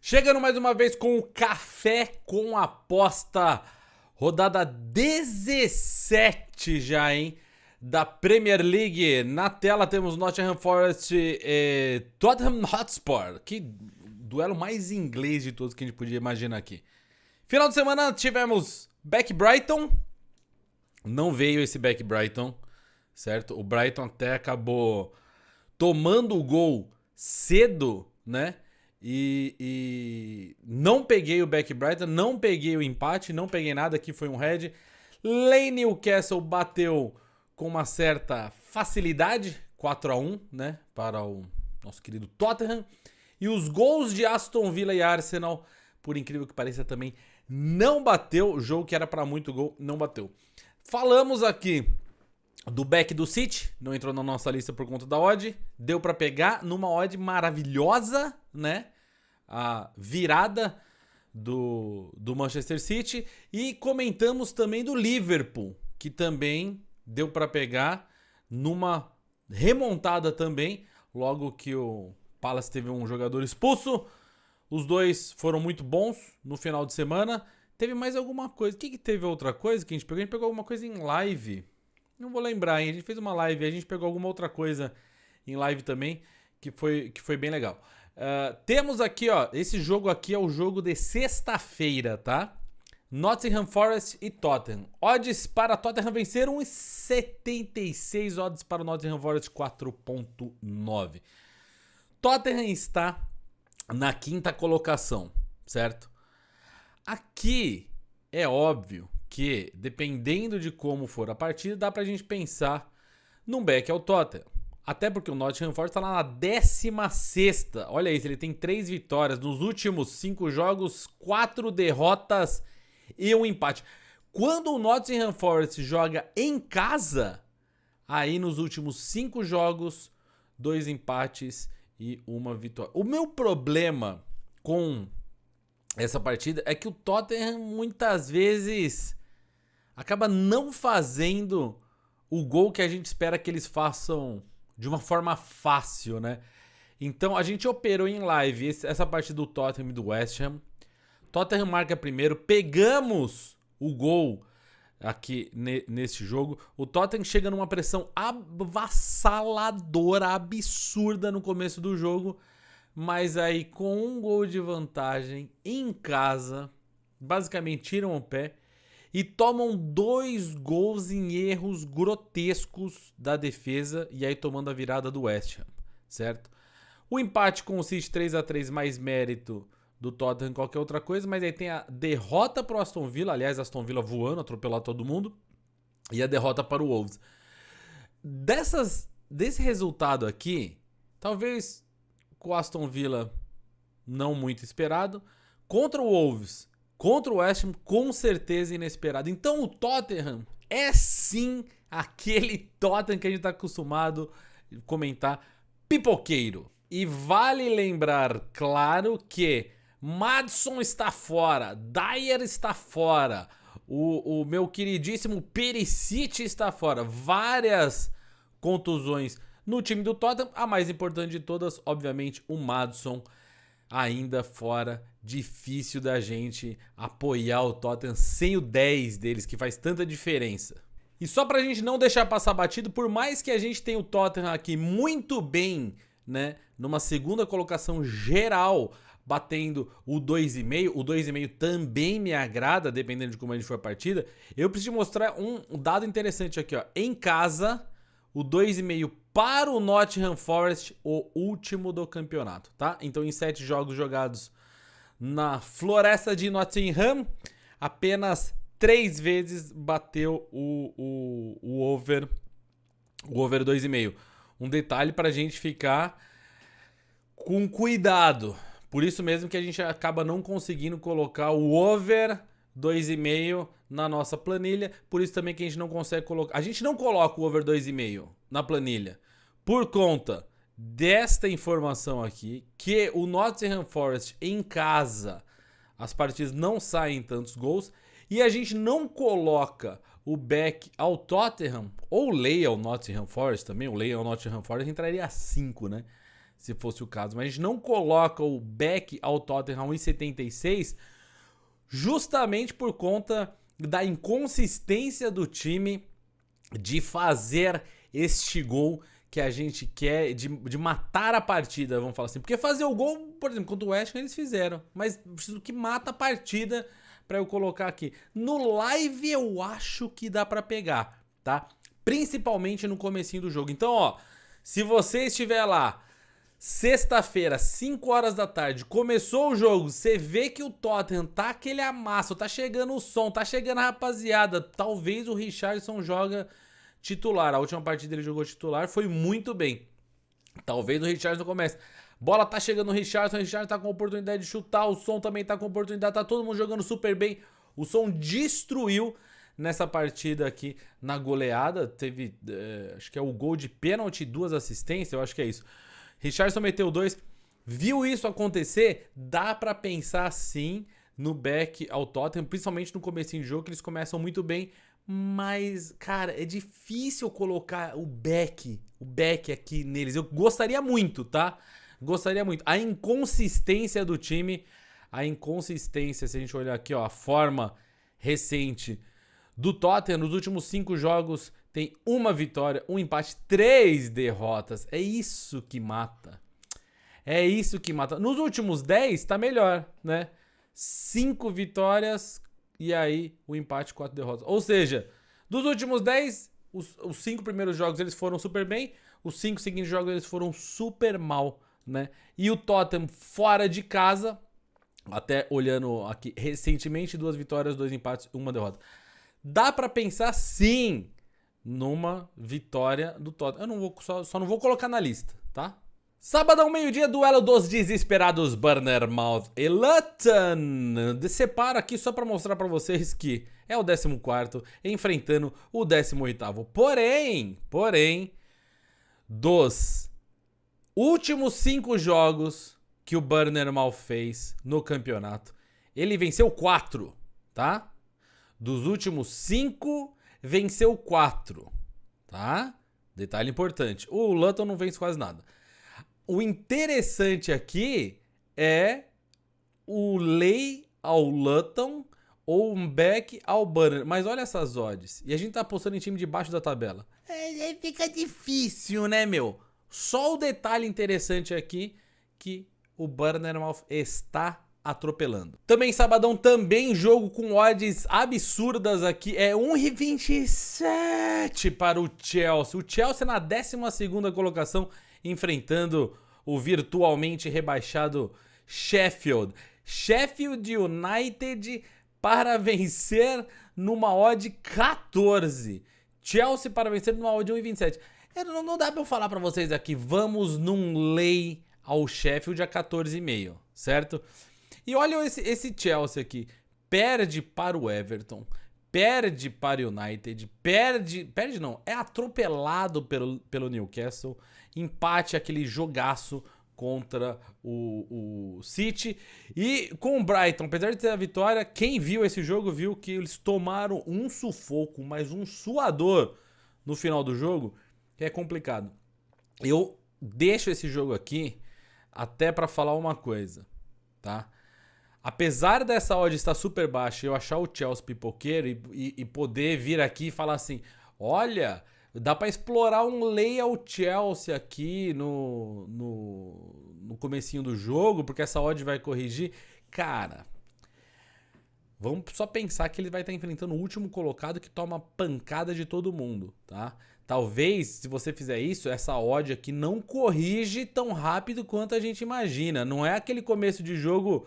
Chegando mais uma vez com o Café com Aposta, rodada 17 já, hein? Da Premier League. Na tela temos Nottingham Forest e Tottenham Hotspur. Que duelo mais inglês de todos que a gente podia imaginar aqui. Final de semana tivemos Back Brighton. Não veio esse Back Brighton, certo? O Brighton até acabou tomando o gol cedo, né? E não peguei o Back Brighton, não peguei o empate, não peguei nada, aqui foi um head. Newcastle bateu com uma certa facilidade, 4-1, né, para o nosso querido Tottenham. E os gols de Aston Villa e Arsenal, por incrível que pareça, também não bateu. O jogo que era para muito gol, não bateu. Falamos aqui do back do City, não entrou na nossa lista por conta da odd. Deu para pegar numa odd maravilhosa, né? A virada do Manchester City. E comentamos também do Liverpool, que também deu para pegar numa remontada também, logo que o Palace teve um jogador expulso. Os dois foram muito bons no final de semana. Teve mais alguma coisa. O que teve outra coisa que a gente pegou? A gente pegou alguma coisa em live. Não vou lembrar, hein? A gente fez uma live, a gente pegou alguma outra coisa em live também, que foi bem legal. Temos aqui, ó, esse jogo aqui é o jogo de sexta-feira, tá? Nottingham Forest e Tottenham. Odds para Tottenham vencer 1,76, odds para o Nottingham Forest 4,9. Tottenham está na quinta colocação, certo? Aqui é óbvio que, dependendo de como for a partida, dá pra gente pensar num back ao Tottenham. Até porque o Nottingham Forest tá lá na 16ª. Olha isso, ele tem 3 vitórias. Nos últimos 5 jogos, 4 derrotas e um empate. Quando o Nottingham Forest joga em casa, aí nos últimos 5 jogos, 2 empates e 1 vitória. O meu problema com essa partida é que o Tottenham muitas vezes acaba não fazendo o gol que a gente espera que eles façam de uma forma fácil, né? Então a gente operou em live essa partida do Tottenham e do West Ham. Tottenham marca primeiro, pegamos o gol aqui nesse jogo. O Tottenham chega numa pressão avassaladora, absurda no começo do jogo, mas aí com um gol de vantagem em casa, basicamente tiram o pé e tomam 2 gols em erros grotescos da defesa, e aí tomando a virada do West Ham, certo? O empate com o City 3-3, mais mérito do Tottenham que qualquer outra coisa, mas aí tem a derrota para o Aston Villa, aliás, Aston Villa voando, atropelar todo mundo, e a derrota para o Wolves. Desse resultado aqui, talvez com o Aston Villa não muito esperado, contra o Wolves, contra o West Ham, com certeza inesperado. Então o Tottenham é sim aquele Tottenham que a gente está acostumado a comentar, pipoqueiro. E vale lembrar, claro, que Maddison está fora, Dyer está fora, o meu queridíssimo Perisic está fora. Várias contusões no time do Tottenham. A mais importante de todas, obviamente, o Maddison ainda fora. Difícil da gente apoiar o Tottenham sem o 10 deles, que faz tanta diferença. E só pra gente não deixar passar batido, por mais que a gente tenha o Tottenham aqui muito bem, né, numa segunda colocação geral, batendo o 2,5, o 2,5 também me agrada, dependendo de como a gente for a partida. Eu preciso mostrar um dado interessante aqui, ó. Em casa, o 2,5 para o Nottingham Forest, o último do campeonato, tá? Então em 7 jogos jogados na Floresta de Nottingham, apenas 3 vezes bateu o over 2,5. Um detalhe pra gente ficar com cuidado. Por isso mesmo que a gente acaba não conseguindo colocar o over 2,5 na nossa planilha. Por isso também que a gente não consegue colocar. A gente não coloca o over 2,5 na planilha por conta desta informação aqui, que o Nottingham Forest em casa, as partidas não saem tantos gols, e a gente não coloca o back ao Tottenham, ou lay ao Nottingham Forest também, o lay ao Nottingham Forest entraria a 5, né? se fosse o caso. Mas a gente não coloca o back ao Tottenham 1,76 justamente por conta da inconsistência do time de fazer este gol que a gente quer, de matar a partida, vamos falar assim. Porque fazer o gol, por exemplo, contra o West Ham eles fizeram, mas preciso que mata a partida pra eu colocar aqui. No live eu acho que dá pra pegar, tá? Principalmente no comecinho do jogo. Então, ó, se você estiver lá, sexta-feira, 5 horas da tarde, começou o jogo, você vê que o Tottenham tá aquele amasso, tá chegando o som, tá chegando a rapaziada, talvez o Richarlison joga titular. A última partida ele jogou titular, foi muito bem. Talvez o Richarlison comece. Bola tá chegando no Richarlison, o Richarlison tá com oportunidade de chutar, o Son também tá com oportunidade, tá todo mundo jogando super bem. O Son destruiu nessa partida aqui na goleada, teve, acho que é o gol de pênalti, 2 assistências, eu acho que é isso. Richarlison meteu 2, viu isso acontecer, dá pra pensar sim no back ao Tottenham, principalmente no comecinho do jogo, que eles começam muito bem, mas, cara, é difícil colocar o back aqui neles. Eu gostaria muito, tá? Gostaria muito. A inconsistência do time, se a gente olhar aqui, ó, a forma recente do Tottenham, nos últimos 5 jogos, tem 1 vitória, 1 empate, 3 derrotas. É isso que mata. É isso que mata. Nos últimos 10, tá melhor, né? 5 vitórias e aí o empate, 4 derrotas. Ou seja, dos últimos 10, os 5 primeiros jogos eles foram super bem, os 5 seguintes jogos eles foram super mal, né? E o Tottenham fora de casa, até olhando aqui recentemente, 2 vitórias, 2 empates, 1 derrota. Dá pra pensar sim numa vitória do Tottenham. Eu não vou, só não vou colocar na lista, tá? Sábado, meio-dia, duelo dos desesperados Bournemouth e Luton. Separo aqui só pra mostrar pra vocês que é o 14º enfrentando o 18º. Porém, dos últimos 5 jogos que o Bournemouth fez no campeonato, ele venceu 4, tá? Dos últimos 5, venceu 4, tá? Detalhe importante. O Luton não vence quase nada. O interessante aqui é o lay ao Luton ou um back ao Burnley. Mas olha essas odds. E a gente tá apostando em time de baixo da tabela. Fica difícil, né, meu? Só o detalhe interessante aqui que o Bournemouth está atropelando. Também sabadão, também jogo com odds absurdas aqui. É 1,27 para o Chelsea. O Chelsea na 12ª colocação, enfrentando o virtualmente rebaixado Sheffield. Sheffield United para vencer numa odd 14. Chelsea para vencer numa odd 1,27. Não dá pra eu falar pra vocês aqui, vamos num lay ao Sheffield a 14,5, certo? E olha esse Chelsea aqui, perde para o Everton, perde para o United, perde não, é atropelado pelo Newcastle, empate aquele jogaço contra o City. E com o Brighton, apesar de ter a vitória, quem viu esse jogo viu que eles tomaram um sufoco, mas um suador no final do jogo, que é complicado. Eu deixo esse jogo aqui até pra falar uma coisa, tá? Apesar dessa odd estar super baixa e eu achar o Chelsea pipoqueiro e poder vir aqui e falar assim, olha, dá pra explorar um lay ao Chelsea aqui no comecinho do jogo, porque essa odd vai corrigir. Cara, vamos só pensar que ele vai estar enfrentando o último colocado que toma pancada de todo mundo, tá? Talvez, se você fizer isso, essa odd aqui não corrige tão rápido quanto a gente imagina. Não é aquele começo de jogo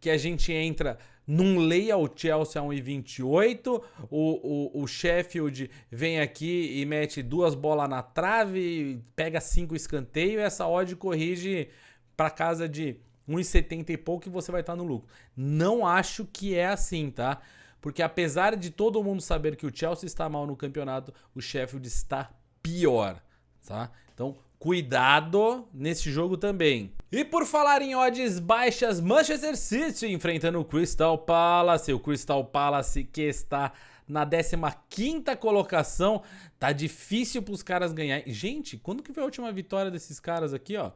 que a gente entra num lay ao Chelsea a 1,28, o Sheffield vem aqui e mete 2 bolas na trave, pega 5 escanteios e essa odd corrige para casa de 1,70 e pouco e você vai estar no lucro. Não acho que é assim, tá? Porque apesar de todo mundo saber que o Chelsea está mal no campeonato, o Sheffield está pior, tá? Então, cuidado nesse jogo também. E por falar em odds baixas, Manchester City enfrentando o Crystal Palace. O Crystal Palace que está na 15ª colocação. Tá difícil para os caras ganharem. Gente, quando que foi a última vitória desses caras aqui, ó?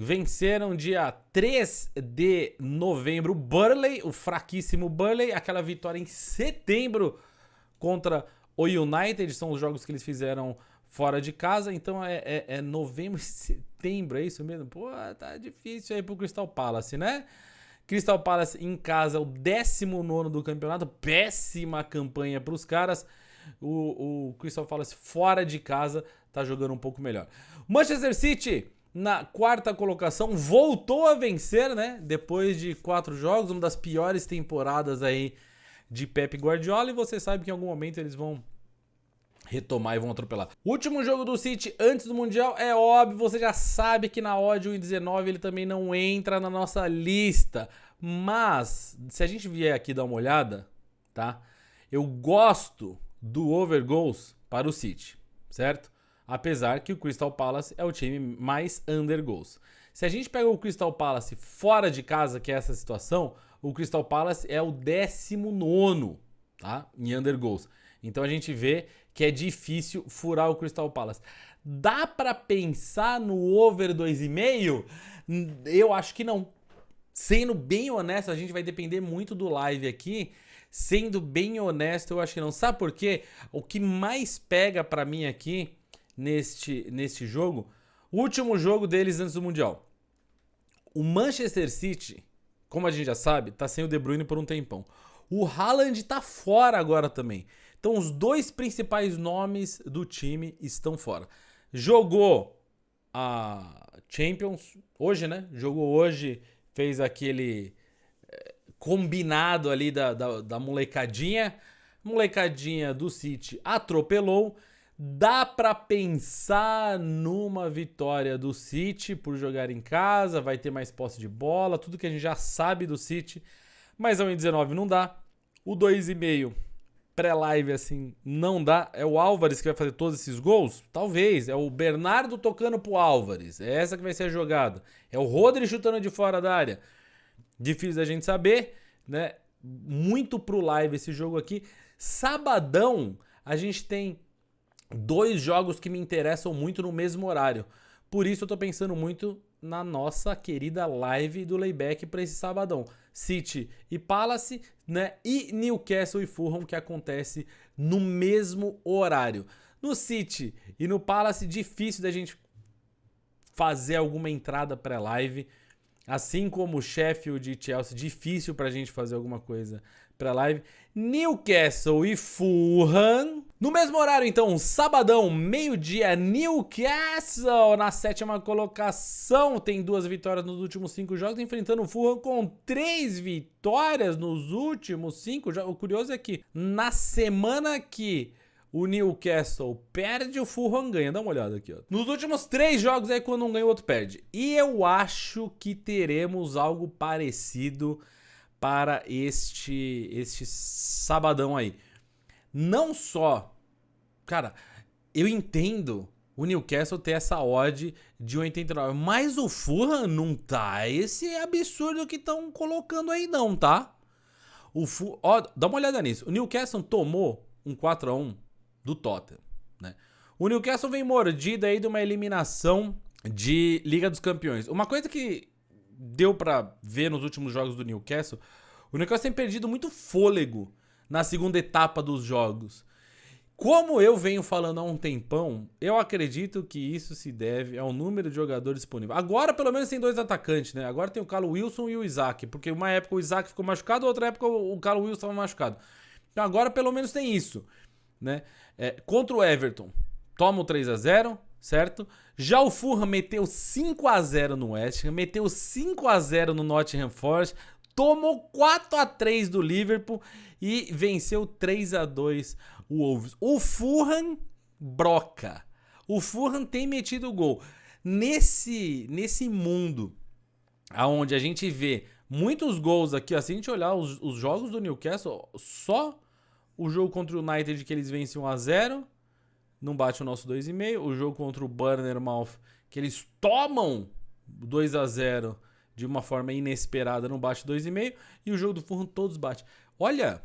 venceram dia 3 de novembro o Burnley, o fraquíssimo Burnley. Aquela vitória em setembro contra o United. São os jogos que eles fizeram fora de casa. Então é novembro e setembro, é isso mesmo? Pô, tá difícil aí pro Crystal Palace, né? Crystal Palace em casa, o 19º do campeonato. Péssima campanha pros caras. O Crystal Palace fora de casa tá jogando um pouco melhor. Manchester City, na quarta colocação, voltou a vencer, né? Depois de 4 jogos, uma das piores temporadas aí de Pep Guardiola. E você sabe que em algum momento eles vão retomar e vão atropelar. O último jogo do City antes do Mundial é óbvio, você já sabe que na odd 1,19 ele também não entra na nossa lista. Mas, se a gente vier aqui dar uma olhada, tá? Eu gosto do over goals para o City, certo? Apesar que o Crystal Palace é o time mais under goals. Se a gente pega o Crystal Palace fora de casa, que é essa situação, o Crystal Palace é o 19º, tá? Em under goals. Então a gente vê que é difícil furar o Crystal Palace. Dá pra pensar no over 2,5? Eu acho que não. Sendo bem honesto, a gente vai depender muito do live aqui. Sendo bem honesto, eu acho que não. Sabe por quê? O que mais pega pra mim aqui neste jogo, o último jogo deles antes do Mundial. O Manchester City, como a gente já sabe, tá sem o De Bruyne por um tempão. O Haaland tá fora agora também. Então os dois principais nomes do time estão fora. Jogou a Champions hoje, né? Jogou hoje, fez aquele combinado ali da molecadinha. Molecadinha do City atropelou. Dá pra pensar numa vitória do City por jogar em casa, vai ter mais posse de bola, tudo que a gente já sabe do City. Mas a 1,19 não dá. O 2,5 pré-live assim não dá. É o Álvares que vai fazer todos esses gols? Talvez. É o Bernardo tocando pro Álvares. É essa que vai ser a jogada. É o Rodri chutando de fora da área. Difícil da gente saber, né? Muito pro live esse jogo aqui. Sabadão, a gente tem 2 jogos que me interessam muito no mesmo horário. Por isso eu tô pensando muito na nossa querida live do Layback para esse sabadão. City e Palace, né? E Newcastle e Fulham, que acontece no mesmo horário. No City e no Palace, difícil da gente fazer alguma entrada pré-live. Assim como Sheffield e Chelsea, difícil pra gente fazer alguma coisa pra live. Newcastle e Fulham. No mesmo horário, então, sabadão, meio-dia, Newcastle na 7ª colocação. Tem 2 vitórias nos últimos 5 jogos, enfrentando o Fulham com 3 vitórias nos últimos 5 jogos. O curioso é que na semana que o Newcastle perde, o Fulham ganha. Dá uma olhada aqui, ó. Nos últimos 3 jogos aí, quando um ganha, o outro perde. E eu acho que teremos algo parecido para este sabadão aí. Não só... Cara, eu entendo o Newcastle ter essa odd de 89, mas o Fulham não tá esse absurdo que estão colocando aí não, tá? Ó, dá uma olhada nisso. O Newcastle tomou um 4-1 do Tottenham, né? O Newcastle vem mordido aí de uma eliminação de Liga dos Campeões. Uma coisa que deu pra ver nos últimos jogos do Newcastle, o Newcastle tem perdido muito fôlego na segunda etapa dos jogos. Como eu venho falando há um tempão, eu acredito que isso se deve ao número de jogadores disponíveis. Agora pelo menos tem 2 atacantes, né? Agora tem o Callum Wilson e o Isaac, porque uma época o Isaac ficou machucado, outra época o Callum Wilson estava machucado. Então agora pelo menos tem isso, né? Contra o Everton, toma o 3-0, certo? Já o Fulham meteu 5-0 no West Ham, meteu 5-0 no Nottingham Forest, tomou 4-3 do Liverpool e venceu 3-2 o Wolves. O Fulham broca. O Fulham tem metido gol. Nesse mundo onde a gente vê muitos gols aqui, ó, se a gente olhar os jogos do Newcastle, só o jogo contra o United que eles vencem 1-0, não bate o nosso 2,5. O jogo contra o Bournemouth, que eles tomam 2-0 de uma forma inesperada, não bate 2,5. E o jogo do Fulham todos bate. Olha,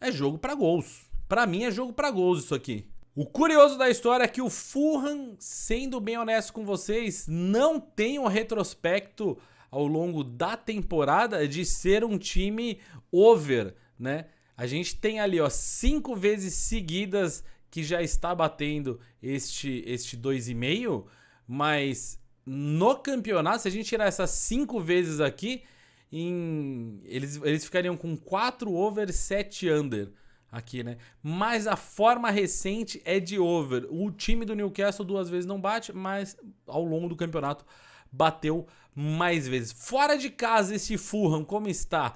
é jogo pra gols. Pra mim é jogo pra gols isso aqui. O curioso da história é que o Fulham, sendo bem honesto com vocês, não tem um retrospecto ao longo da temporada de ser um time over, né? A gente tem ali, ó, 5 vezes seguidas que já está batendo este 2,5, mas no campeonato, se a gente tirar essas 5 vezes aqui, eles ficariam com 4 over, 7 under. Aqui, né? Mas a forma recente é de over. O time do Newcastle 2 vezes não bate, mas ao longo do campeonato bateu mais vezes. Fora de casa, esse Fulham, como está?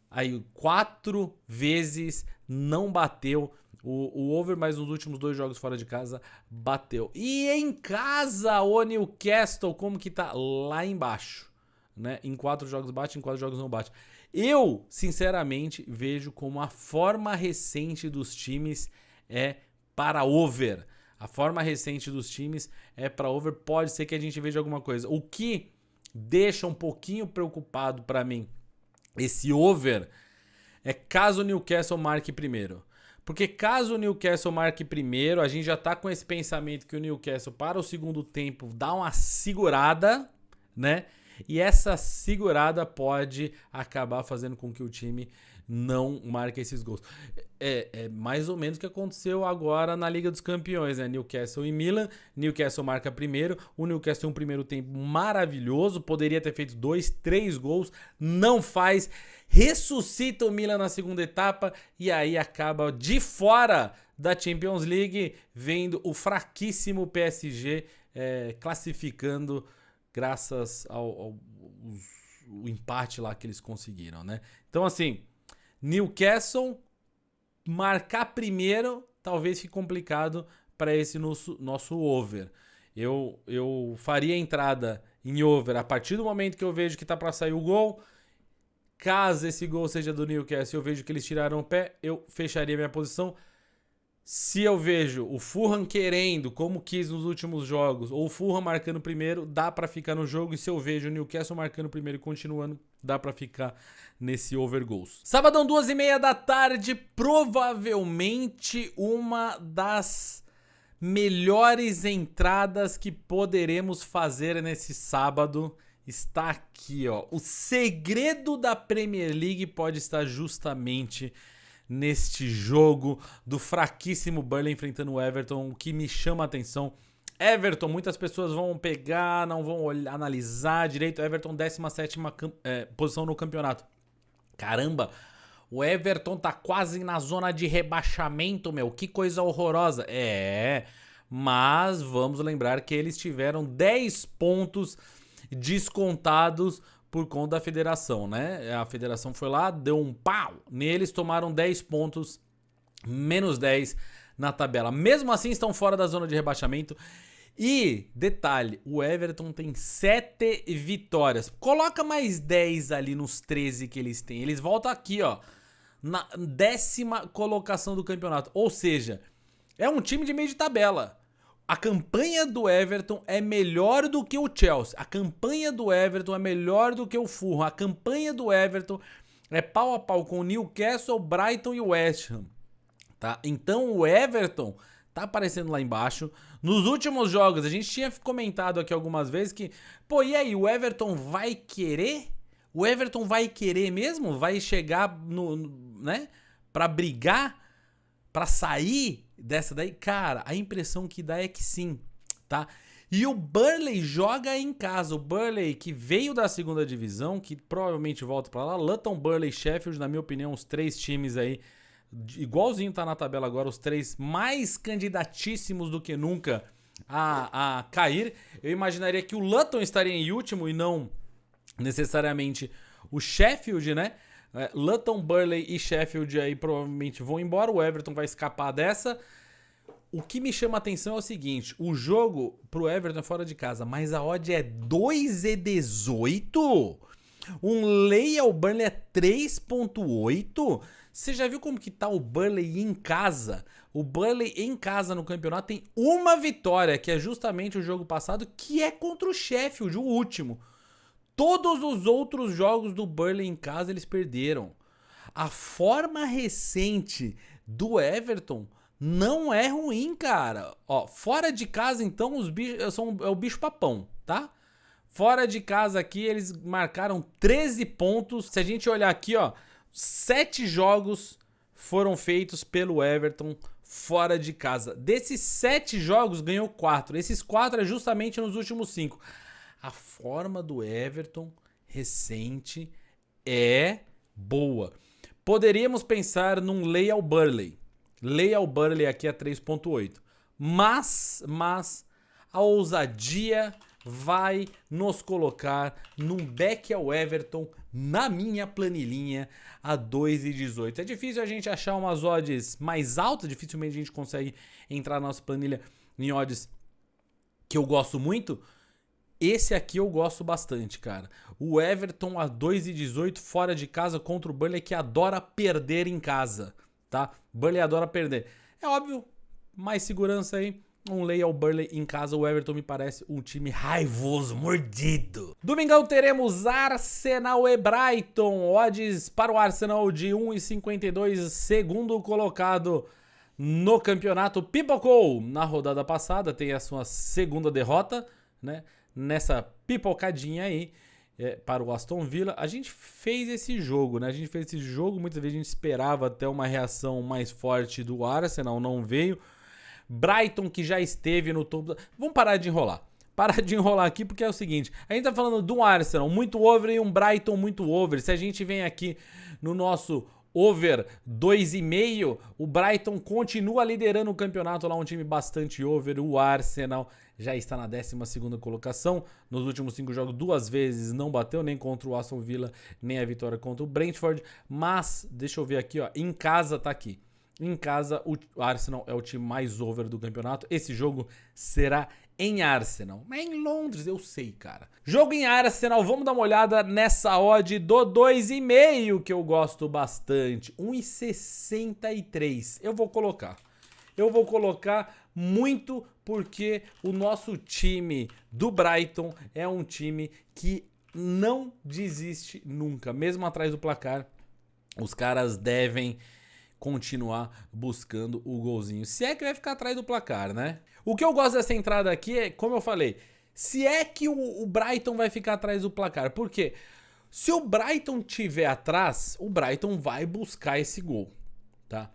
Aí 4 vezes não bateu o over, mas nos últimos 2 jogos fora de casa bateu. E em casa, o Newcastle, como que tá? Lá embaixo, né? Em 4 jogos bate, em 4 jogos não bate. Eu, sinceramente, vejo como a forma recente dos times é para over. A forma recente dos times é para over. Pode ser que a gente veja alguma coisa. O que deixa um pouquinho preocupado para mim esse over é caso o Newcastle marque primeiro. Porque caso o Newcastle marque primeiro, a gente já tá com esse pensamento que o Newcastle para o segundo tempo dá uma segurada, né? E essa segurada pode acabar fazendo com que o time não marque esses gols. É mais ou menos o que aconteceu agora na Liga dos Campeões, né? Newcastle e Milan. Newcastle marca primeiro. O Newcastle tem um primeiro tempo maravilhoso. Poderia ter feito 2, 3 gols. Não faz. Ressuscita o Milan na segunda etapa. E aí acaba de fora da Champions League, vendo o fraquíssimo PSG classificando graças ao empate lá que eles conseguiram, né? Então, assim, Newcastle marcar primeiro talvez fique complicado para esse nosso over. Eu faria a entrada em over a partir do momento que eu vejo que tá para sair o gol. Caso esse gol seja do Newcastle, eu vejo que eles tiraram o pé, eu fecharia minha posição. Se eu vejo o Fulham querendo, como quis nos últimos jogos, ou o Fulham marcando primeiro, dá pra ficar no jogo. E se eu vejo o Newcastle marcando primeiro e continuando, dá pra ficar nesse over goals. Sabadão, 2h30 da tarde, provavelmente uma das melhores entradas que poderemos fazer nesse sábado está aqui, ó. O segredo da Premier League pode estar justamente neste jogo do fraquíssimo Burnley enfrentando o Everton. O que me chama a atenção, Everton, muitas pessoas vão pegar, não vão analisar direito. Everton 17ª posição no campeonato. Caramba, o Everton tá quase na zona de rebaixamento, meu. Que coisa horrorosa. Mas vamos lembrar que eles tiveram 10 pontos descontados por conta da federação, né? A federação foi lá, deu um pau neles, tomaram 10 pontos, menos 10 na tabela. Mesmo assim, estão fora da zona de rebaixamento. E, detalhe, o Everton tem 7 vitórias. Coloca mais 10 ali nos 13 que eles têm. Eles voltam aqui, ó, na 10ª colocação do campeonato. Ou seja, é um time de meio de tabela. A campanha do Everton é melhor do que o Chelsea. A campanha do Everton é melhor do que o Fulham. A campanha do Everton é pau a pau com o Newcastle, Brighton e o West Ham. Tá? Então o Everton tá aparecendo lá embaixo. Nos últimos jogos, a gente tinha comentado aqui algumas vezes que, pô, e aí, o Everton vai querer? O Everton vai querer mesmo? Vai chegar né, pra brigar? Pra sair dessa daí? Cara, a impressão que dá é que sim, tá? E o Burnley joga em casa. O Burnley que veio da segunda divisão, que provavelmente volta pra lá. Luton, Burnley, Sheffield, na minha opinião, os 3 times aí, igualzinho tá na tabela agora, os 3 mais candidatíssimos do que nunca a cair. Eu imaginaria que o Luton estaria em último e não necessariamente o Sheffield, né? Luton, Burnley e Sheffield aí provavelmente vão embora. O Everton vai escapar dessa. O que me chama a atenção é o seguinte: o jogo pro Everton é fora de casa, mas a odd é 2,18. Um lay ao Burnley é 3,8. Você já viu como que tá o Burnley em casa? O Burnley em casa no campeonato tem uma vitória, que é justamente o jogo passado, que é contra o Sheffield, o último. Todos os outros jogos do Burnley em casa eles perderam. A forma recente do Everton não é ruim, cara. Ó, fora de casa, então, os bichos é o bicho papão, tá? Fora de casa aqui, eles marcaram 13 pontos. Se a gente olhar aqui, ó, 7 jogos foram feitos pelo Everton fora de casa. Desses 7 jogos, ganhou 4. Esses 4 é justamente nos últimos 5. A forma do Everton recente é boa. Poderíamos pensar num Leal Burley. Leal Burley aqui é 3.8. Mas a ousadia vai nos colocar num back ao Everton na minha planilhinha a 2,18. É difícil a gente achar umas odds mais altas, dificilmente a gente consegue entrar na nossa planilha em odds que eu gosto muito. Esse aqui eu gosto bastante, cara. O Everton a 2,18 fora de casa contra o Burnley, que adora perder em casa, tá? Burnley adora perder. É óbvio, mais segurança aí. Um Leal Burley em casa, o Everton me parece um time raivoso, mordido. Domingão teremos Arsenal e Brighton. Odds para o Arsenal de 1,52, segundo colocado no campeonato. Pipocou na rodada passada, tem a sua segunda derrota, né? Nessa pipocadinha aí para o Aston Villa. A gente fez esse jogo, né? A gente fez esse jogo, muitas vezes a gente esperava até uma reação mais forte do Arsenal, não veio. Brighton, que já esteve no topo. Vamos parar de enrolar. Parar de enrolar aqui, porque é o seguinte. A gente tá falando de um Arsenal muito over e um Brighton muito over. Se a gente vem aqui no nosso over 2,5, o Brighton continua liderando o campeonato lá, um time bastante over. O Arsenal já está na 12ª colocação. Nos últimos 5 jogos, 2 vezes não bateu, nem contra o Aston Villa, nem a vitória contra o Brentford. Mas, deixa eu ver aqui, ó. Em casa tá aqui. Em casa, o Arsenal é o time mais over do campeonato. Esse jogo será em Arsenal. Mas em Londres, eu sei, cara. Jogo em Arsenal, vamos dar uma olhada nessa odd do 2,5, que eu gosto bastante. 1,63. Eu vou colocar muito porque o nosso time do Brighton é um time que não desiste nunca. Mesmo atrás do placar, os caras devem continuar buscando o golzinho. Se é que vai ficar atrás do placar, né? O que eu gosto dessa entrada aqui é, como eu falei, se é que o Brighton vai ficar atrás do placar. Por quê? Se o Brighton tiver atrás, o Brighton vai buscar esse gol, tá?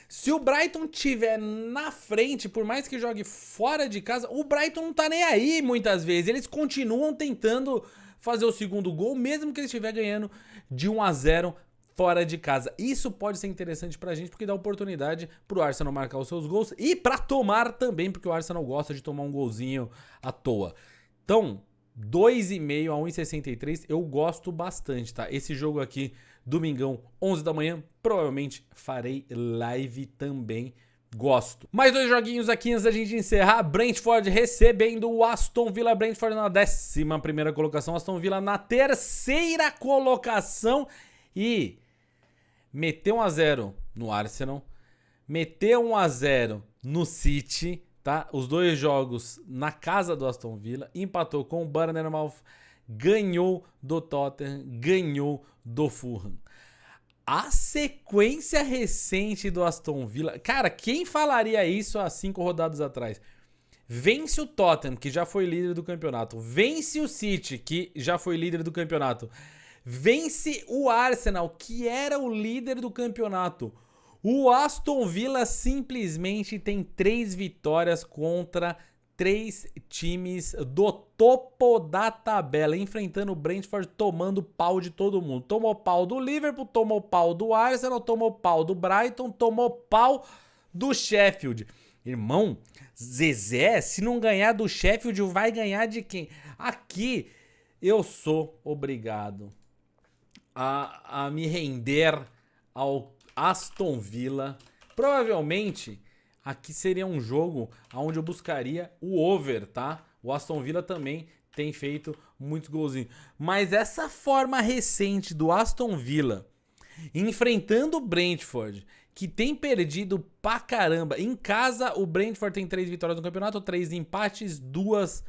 Se o Brighton tiver na frente, por mais que jogue fora de casa, o Brighton não tá nem aí muitas vezes. Eles continuam tentando fazer o segundo gol, mesmo que ele estiver ganhando de 1-0 fora de casa. Isso pode ser interessante pra gente, porque dá oportunidade pro Arsenal marcar os seus gols e pra tomar também, porque o Arsenal gosta de tomar um golzinho à toa. Então, 2,5 a 1,63 eu gosto bastante, tá? Esse jogo aqui, domingão, 11 da manhã, provavelmente farei live também. Gosto. Mais 2 joguinhos aqui antes da gente encerrar. Brentford recebendo o Aston Villa. Brentford na 11ª colocação, Aston Villa na 3ª colocação. E meteu 1-0 no Arsenal, meteu 1-0 no City, tá? Os 2 jogos na casa do Aston Villa, empatou com o Bournemouth, ganhou do Tottenham, ganhou do Fulham. A sequência recente do Aston Villa, cara, quem falaria isso há 5 rodadas atrás? Vence o Tottenham, que já foi líder do campeonato, vence o City, que já foi líder do campeonato, vence o Arsenal, que era o líder do campeonato. O Aston Villa simplesmente tem 3 vitórias contra 3 times do topo da tabela, enfrentando o Brentford, tomando pau de todo mundo. Tomou pau do Liverpool, tomou pau do Arsenal, tomou pau do Brighton, tomou pau do Sheffield. Irmão, Zezé, se não ganhar do Sheffield, vai ganhar de quem? Aqui eu sou obrigado a me render ao Aston Villa. Provavelmente aqui seria um jogo onde eu buscaria o over, tá? O Aston Villa também tem feito muitos golzinhos. Mas essa forma recente do Aston Villa enfrentando o Brentford, que tem perdido pra caramba. Em casa, o Brentford tem 3 vitórias no campeonato, 3 empates, 2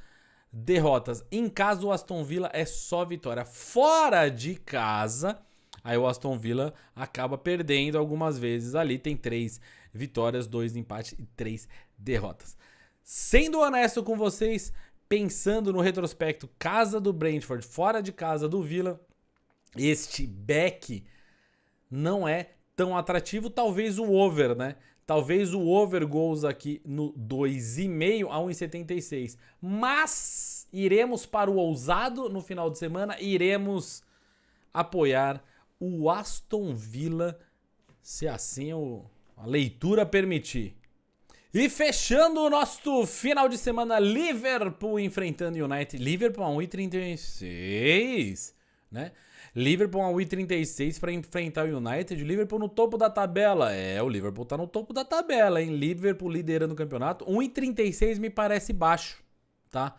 derrotas. Em casa, o Aston Villa é só vitória. Fora de casa, Aí o Aston Villa acaba perdendo algumas vezes ali. Tem 3 vitórias, 2 empates e 3 derrotas. Sendo honesto com vocês, pensando no retrospecto, casa do Brentford, fora de casa do Villa, este back não é tão atrativo. Talvez o over, né? Talvez o over goals aqui no 2,5 a 1,76. Mas iremos para o ousado no final de semana. Iremos apoiar o Aston Villa, se assim a leitura permitir. E fechando o nosso final de semana, Liverpool enfrentando o United. Liverpool a 1,36, né? Liverpool a 1,36 para enfrentar o United. Liverpool no topo da tabela. O Liverpool tá no topo da tabela, hein? Liverpool liderando o campeonato. 1,36 me parece baixo, tá?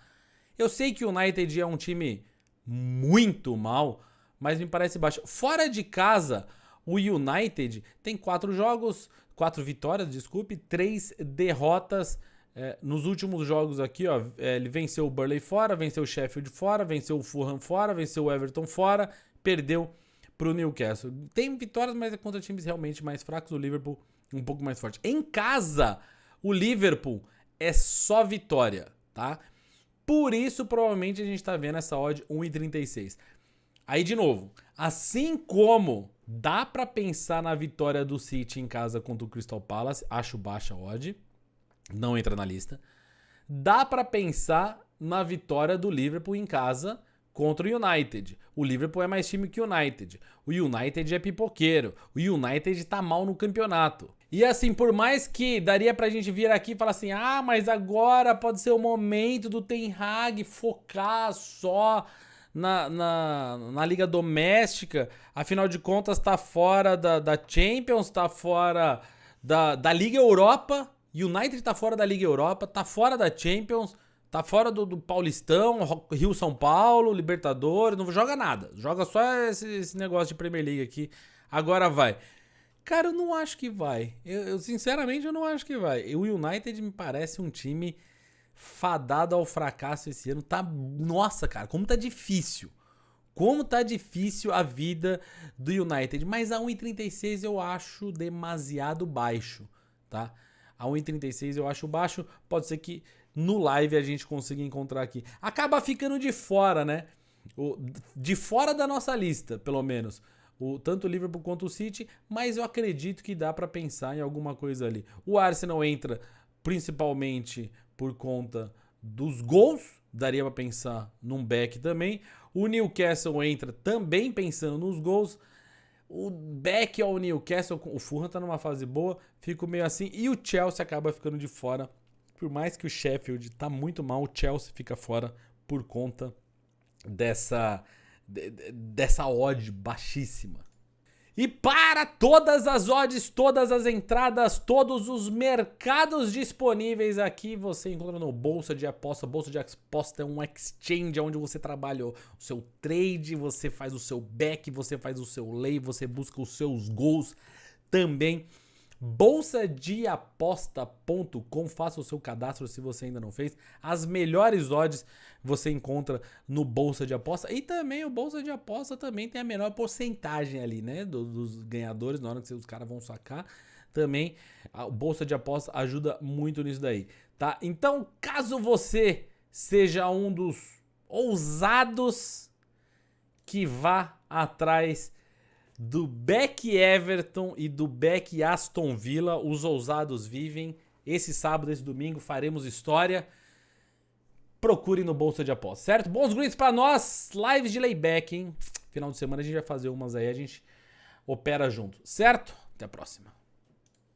Eu sei que o United é um time muito mal, mas me parece baixo. Fora de casa, o United tem 4 vitórias, 3 derrotas. Nos últimos jogos aqui, ó, ele venceu o Burnley fora, venceu o Sheffield fora, venceu o Fulham fora, venceu o Everton fora, perdeu pro Newcastle. Tem vitórias, mas é contra times realmente mais fracos. O Liverpool um pouco mais forte. Em casa, o Liverpool é só vitória, tá? Por isso, provavelmente, a gente tá vendo essa odd 1,36. Aí, de novo, assim como dá pra pensar na vitória do City em casa contra o Crystal Palace, acho baixa a odd, não entra na lista. Dá pra pensar na vitória do Liverpool em casa contra o United. O Liverpool é mais time que o United. O United é pipoqueiro. O United tá mal no campeonato. E assim, por mais que daria pra gente vir aqui e falar assim, mas agora pode ser o momento do Ten Hag focar só na liga doméstica, afinal de contas tá fora da Champions, tá fora da Liga Europa. United tá fora da Liga Europa, tá fora da Champions, tá fora do Paulistão, Rio-São Paulo, Libertadores, não joga nada. Joga só esse negócio de Premier League aqui. Agora vai. Cara, eu não acho que vai. Eu sinceramente, eu não acho que vai. O United me parece um time fadado ao fracasso esse ano. Nossa, cara, como tá difícil. Como tá difícil a vida do United. Mas a 1,36 eu acho demasiado baixo, tá? A 1,36 eu acho baixo. Pode ser que no live a gente consiga encontrar aqui. Acaba ficando de fora, né? De fora da nossa lista, pelo menos. Tanto o Liverpool quanto o City. Mas eu acredito que dá pra pensar em alguma coisa ali. O Arsenal entra principalmente por conta dos gols. Daria pra pensar num back também. O Newcastle entra também pensando nos gols. O back ao Newcastle, o Fulham tá numa fase boa, fico meio assim. E o Chelsea acaba ficando de fora. Por mais que o Sheffield tá muito mal, o Chelsea fica fora por conta dessa odd baixíssima. E para todas as odds, todas as entradas, todos os mercados disponíveis aqui, você encontra no Bolsa de Aposta. Bolsa de Aposta é um exchange onde você trabalha o seu trade, você faz o seu back, você faz o seu lay, você busca os seus gols também. Bolsadeaposta.com, faça o seu cadastro se você ainda não fez. As melhores odds você encontra no Bolsa de Aposta. E também o Bolsa de Aposta também tem a menor porcentagem ali, né? Dos ganhadores, na hora que os caras vão sacar. Também o Bolsa de Aposta ajuda muito nisso daí, tá? Então, caso você seja um dos ousados que vá atrás do back Everton e do back Aston Villa, os ousados vivem. Esse sábado, esse domingo, faremos história. Procure no Bolsa de Aposta, certo? Bons greens pra nós, lives de layback, hein? Final de semana a gente vai fazer umas aí, a gente opera junto, certo? Até a próxima.